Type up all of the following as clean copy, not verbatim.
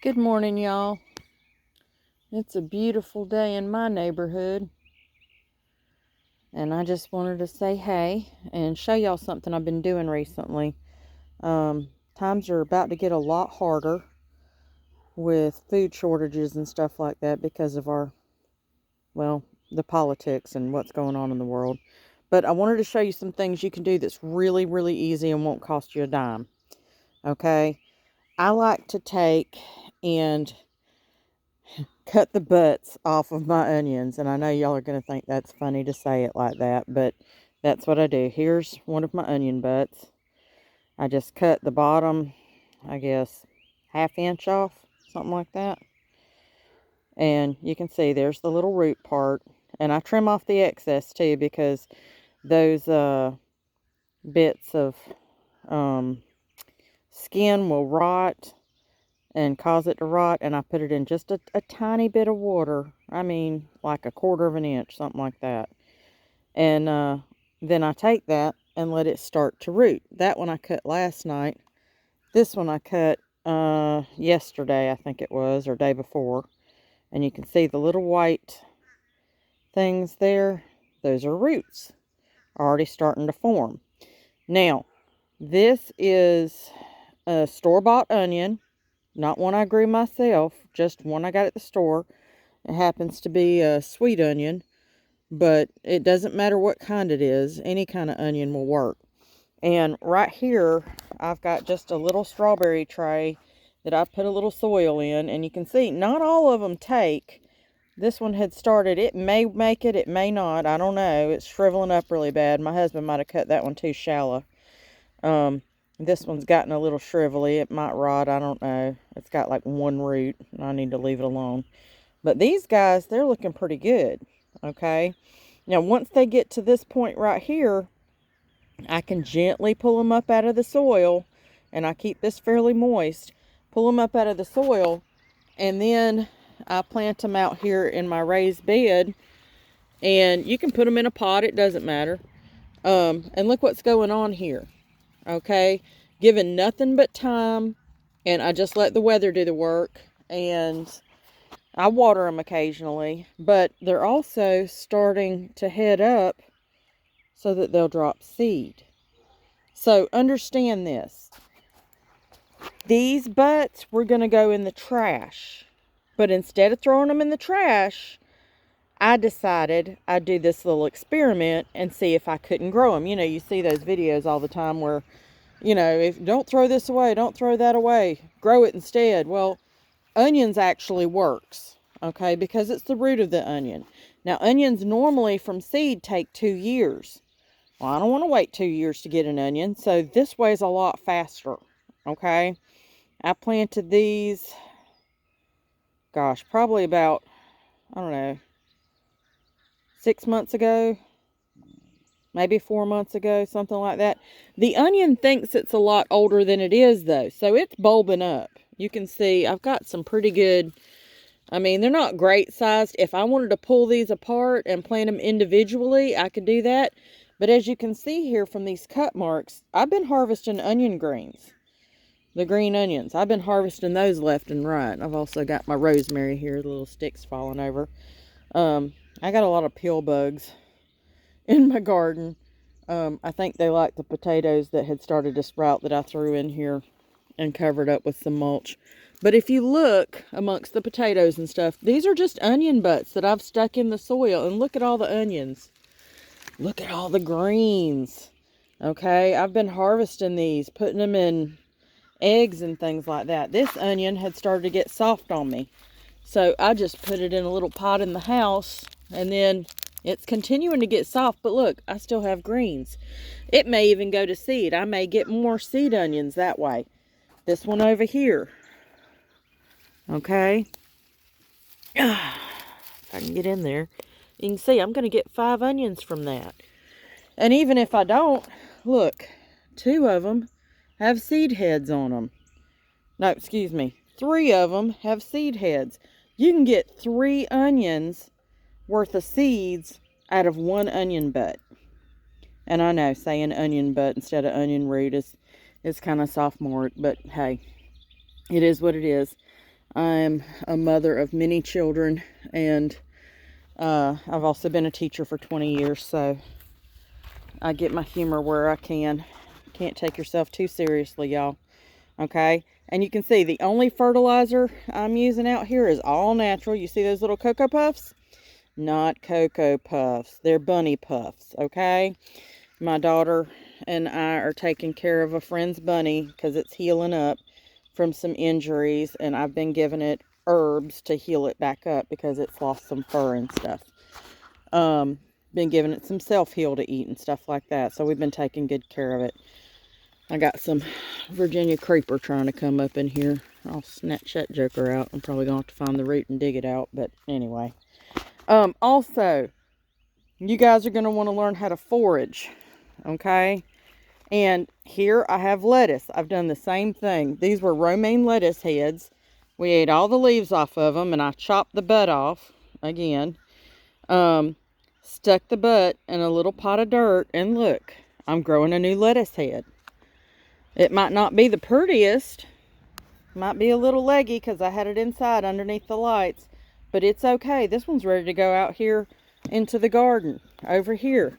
Good morning, y'all. It's a beautiful day in my neighborhood. And I just wanted to say hey and show y'all something I've been doing recently. Times are about to get a lot harder with food shortages and stuff like that because of the politics and what's going on in the world. But I wanted to show you some things you can do that's really, really easy and won't cost you a dime. Okay? I like to take and cut the butts off of my onions. And I know y'all are going to think that's funny to say it like that, but that's what I do. Here's one of my onion butts. I just cut the bottom, I guess, ½ inch off, something like that. And you can see there's the little root part. And I trim off the excess too because those bits of skin will rot and cause it to rot, and I put it in just a tiny bit of water. I mean, like 1/4 inch, something like that. And then I take that and let it start to root. That one I cut last night. This one I cut yesterday, I think it was, or day before. And you can see the little white things there. Those are roots, already starting to form. Now, this is a store-bought onion. Not one I grew myself, just one I got at the store. It happens to be a sweet onion, but it doesn't matter what kind it is. Any kind of onion will work. And right here, I've got just a little strawberry tray that I put a little soil in. And you can see, not all of them take. This one had started. It may make it, it may not. I don't know. It's shriveling up really bad. My husband might have cut that one too shallow. This one's gotten a little shrivelly. It might rot. I don't know. It's got like one root. And I need to leave it alone. But these guys, they're looking pretty good. Okay. Now, once they get to this point right here, I can gently pull them up out of the soil. And I keep this fairly moist. Pull them up out of the soil. And then I plant them out here in my raised bed. And you can put them in a pot. It doesn't matter. And look what's going on here. Okay, given nothing but time, and I just let the weather do the work, and I water them occasionally, but they're also starting to head up so that they'll drop seed. So understand this. These butts were going to go in the trash, but instead of throwing them in the trash, I decided I'd do this little experiment and see if I couldn't grow them. You know, you see those videos all the time where, you know, if don't throw this away, don't throw that away, grow it instead. Well, onions actually works, okay, because it's the root of the onion. Now, onions normally from seed take 2 years. Well, I don't want to wait 2 years to get an onion, so this way is a lot faster, okay? I planted these, gosh, probably about, I don't know, 6 months ago, maybe 4 months ago, something like that. The onion thinks it's a lot older than it is, though, so it's bulbing up. You can see I've got some pretty good, I mean, they're not great sized. If I wanted to pull these apart and plant them individually, I could do that. But as you can see here from these cut marks, I've been harvesting onion greens. The green onions. I've been harvesting those left and right. I've also got my rosemary here, the little sticks falling over. I got a lot of pill bugs in my garden. I think they like the potatoes that had started to sprout that I threw in here and covered up with some mulch. But if you look amongst the potatoes and stuff, these are just onion butts that I've stuck in the soil. And look at all the onions. Look at all the greens. Okay, I've been harvesting these, putting them in eggs and things like that. This onion had started to get soft on me. So I just put it in a little pot in the house, and then it's continuing to get soft. But look, I still have greens. It may even go to seed. I may get more seed onions that way. This one over here. Okay. If I can get in there. You can see I'm going to get 5 onions from that. And even if I don't, look, 2 of them have seed heads on them. No, excuse me. 3 of them have seed heads. You can get 3 onions worth of seeds out of 1 onion butt. And I know saying onion butt instead of onion root is kind of sophomoric, but hey, it is what it is. I'm a mother of many children, and I've also been a teacher for 20 years, so I get my humor where I can. Can't take yourself too seriously, y'all. Okay? And you can see the only fertilizer I'm using out here is all natural. You see those little Cocoa Puffs? Not Cocoa Puffs. They're Bunny Puffs, okay? My daughter and I are taking care of a friend's bunny because it's healing up from some injuries, and I've been giving it herbs to heal it back up because it's lost some fur and stuff. Been giving it some self-heal to eat and stuff like that, so we've been taking good care of it. I got some Virginia creeper trying to come up in here. I'll snatch that joker out. I'm probably going to have to find the root and dig it out, but anyway. Also, you guys are going to want to learn how to forage, okay? And here I have lettuce. I've done the same thing. These were romaine lettuce heads. We ate all the leaves off of them, and I chopped the butt off again. Stuck the butt in a little pot of dirt, and look, I'm growing a new lettuce head. It might not be the prettiest. Might be a little leggy because I had it inside underneath the lights, but it's okay. This one's ready to go out here into the garden over here.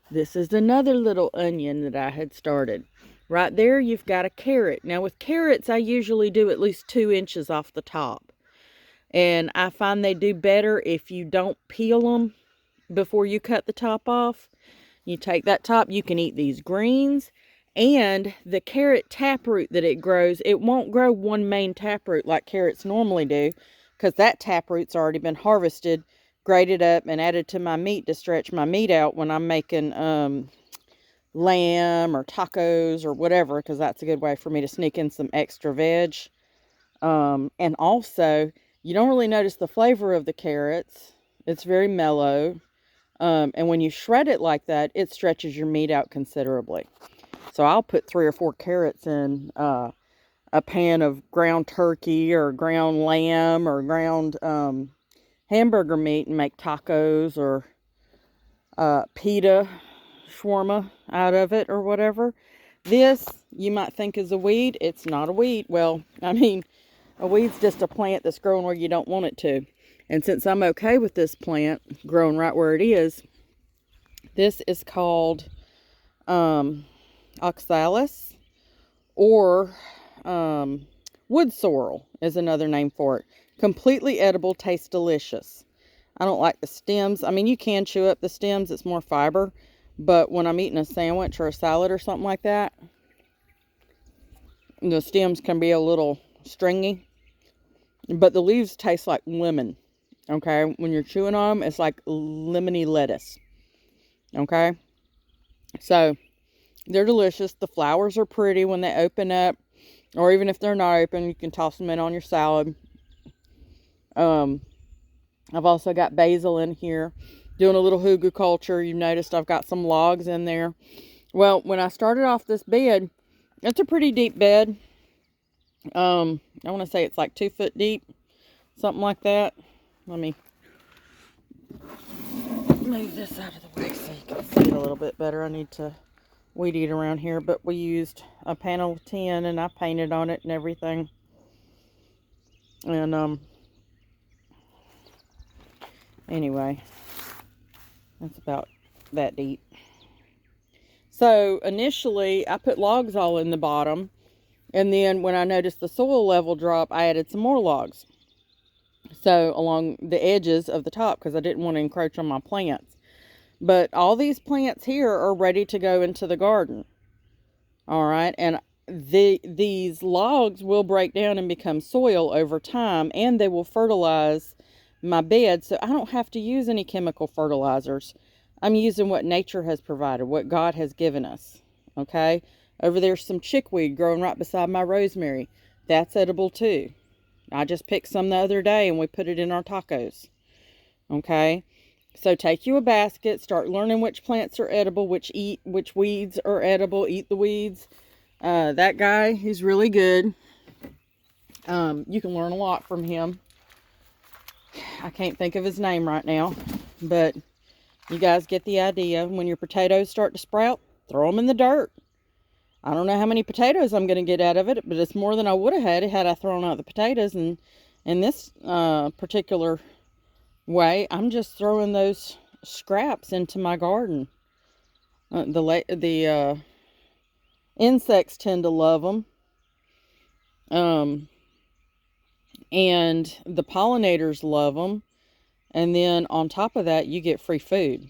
This is another little onion that I had started. Right there, you've got a carrot. Now, with carrots, I usually do at least 2 inches off the top. And I find they do better if you don't peel them before you cut the top off. You take that top, you can eat these greens. And the carrot taproot that it grows, it won't grow one main taproot like carrots normally do, because that taproot's already been harvested, grated up, and added to my meat to stretch my meat out when I'm making lamb or tacos or whatever, because that's a good way for me to sneak in some extra veg. And also, you don't really notice the flavor of the carrots. It's very mellow. And when you shred it like that, it stretches your meat out considerably. So I'll put 3 or 4 carrots in a pan of ground turkey or ground lamb or ground hamburger meat and make tacos or pita shawarma out of it or whatever. This, you might think is a weed. It's not a weed. Well, I mean, a weed's just a plant that's growing where you don't want it to. And since I'm okay with this plant growing right where it is, this is called oxalis, or wood sorrel is another name for it. Completely edible, tastes delicious. I don't like the stems. I mean, you can chew up the stems. It's more fiber. But when I'm eating a sandwich or a salad or something like that, the stems can be a little stringy. But the leaves taste like lemon. Okay? When you're chewing on them, it's like lemony lettuce. Okay? So, they're delicious. The flowers are pretty when they open up. Or even if they're not open, you can toss them in on your salad. I've also got basil in here. Doing a little hugger culture. You've noticed I've got some logs in there. Well, when I started off this bed, it's a pretty deep bed. I want to say it's like 2 foot deep. Something like that. Let me move this out of the way so you can see it a little bit better. I need to weed eat around here, but we used a panel of tin and I painted on it and everything. And anyway, that's about that deep. So initially I put logs all in the bottom, and then when I noticed the soil level drop, I added some more logs, so along the edges of the top, because I didn't want to encroach on my plants. But all these plants here are ready to go into the garden. All right. And these logs will break down and become soil over time, and they will fertilize my bed. So I don't have to use any chemical fertilizers. I'm using what nature has provided, what God has given us. Okay. Over there's some chickweed growing right beside my rosemary. That's edible too. I just picked some the other day and we put it in our tacos. Okay. So take you a basket, start learning which plants are edible, which weeds are edible, eat the weeds. That guy, he's really good. You can learn a lot from him. I can't think of his name right now, but you guys get the idea. When your potatoes start to sprout, throw them in the dirt. I don't know how many potatoes I'm going to get out of it, but it's more than I would have had I thrown out the potatoes and In this particular way, I'm just throwing those scraps into my garden. The insects tend to love them. And the pollinators love them. And then on top of that, you get free food.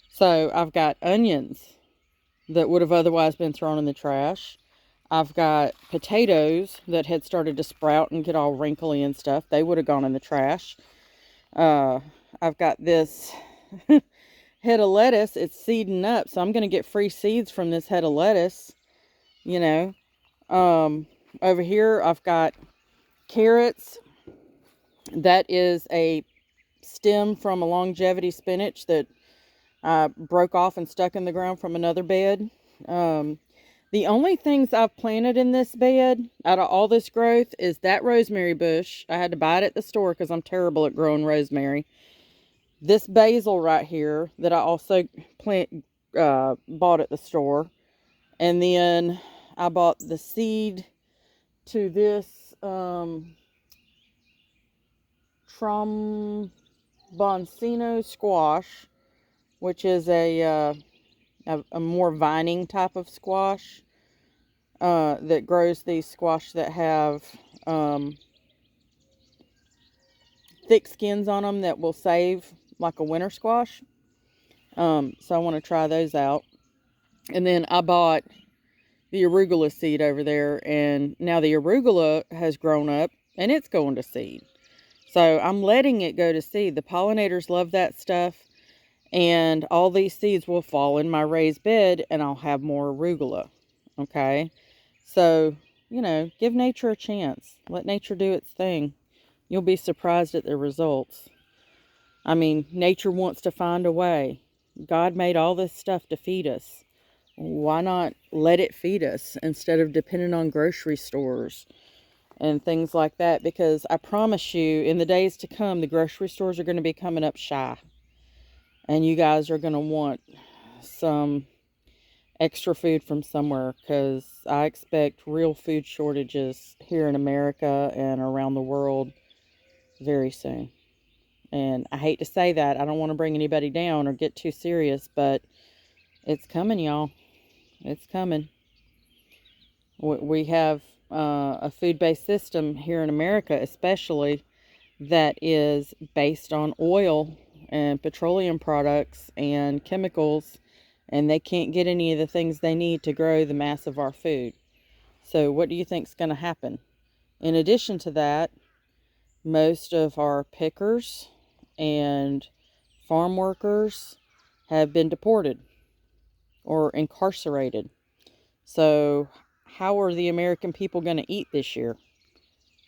So I've got onions that would have otherwise been thrown in the trash. I've got potatoes that had started to sprout and get all wrinkly and stuff. They would have gone in the trash. I've got this head of lettuce. It's seeding up, so I'm going to get free seeds from this head of lettuce, you know. Over here, I've got carrots. That is a stem from a longevity spinach that I broke off and stuck in the ground from another bed. The only things I've planted in this bed out of all this growth is that rosemary bush. I had to buy it at the store because I'm terrible at growing rosemary. This basil right here that I also bought at the store. And then I bought the seed to this Tromboncino squash, which is a more vining type of squash that grows these squash that have thick skins on them that will save like a winter squash. So I want to try those out. And then I bought the arugula seed over there, and now the arugula has grown up and it's going to seed. So I'm letting it go to seed. The pollinators love that stuff, and all these seeds will fall in my raised bed and I'll have more arugula. Okay, so give nature a chance. Let nature do its thing. You'll be surprised at the results. I mean, nature wants to find a way. God made all this stuff to feed us. Why not let it feed us instead of depending on grocery stores and things like that? Because I promise you, in the days to come, the grocery stores are going to be coming up shy. And you guys are going to want some extra food from somewhere, because I expect real food shortages here in America and around the world very soon. And I hate to say that. I don't want to bring anybody down or get too serious, but it's coming, y'all. It's coming. We have a food-based system here in America, especially, that is based on oil and petroleum products and chemicals, and they can't get any of the things they need to grow the mass of our food. So what do you think is going to happen? In addition to that, most of our pickers and farm workers have been deported or incarcerated. So how are the American people going to eat this year?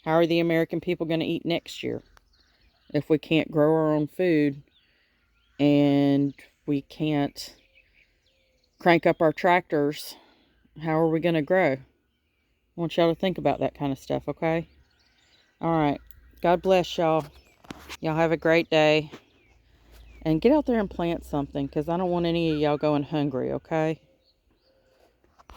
How are the American people going to eat next year if we can't grow our own food and we can't crank up our tractors? How are we going to grow? I want y'all to think about that kind of stuff, okay? All right. God bless y'all. Y'all have a great day. And get out there and plant something, because I don't want any of y'all going hungry, okay?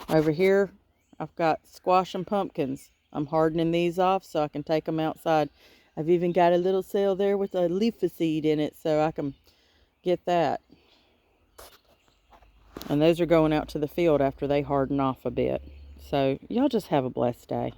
Over here, I've got squash and pumpkins. I'm hardening these off so I can take them outside. I've even got a little cell there with a leaf seed in it so I can get that. And those are going out to the field after they harden off a bit. So y'all just have a blessed day.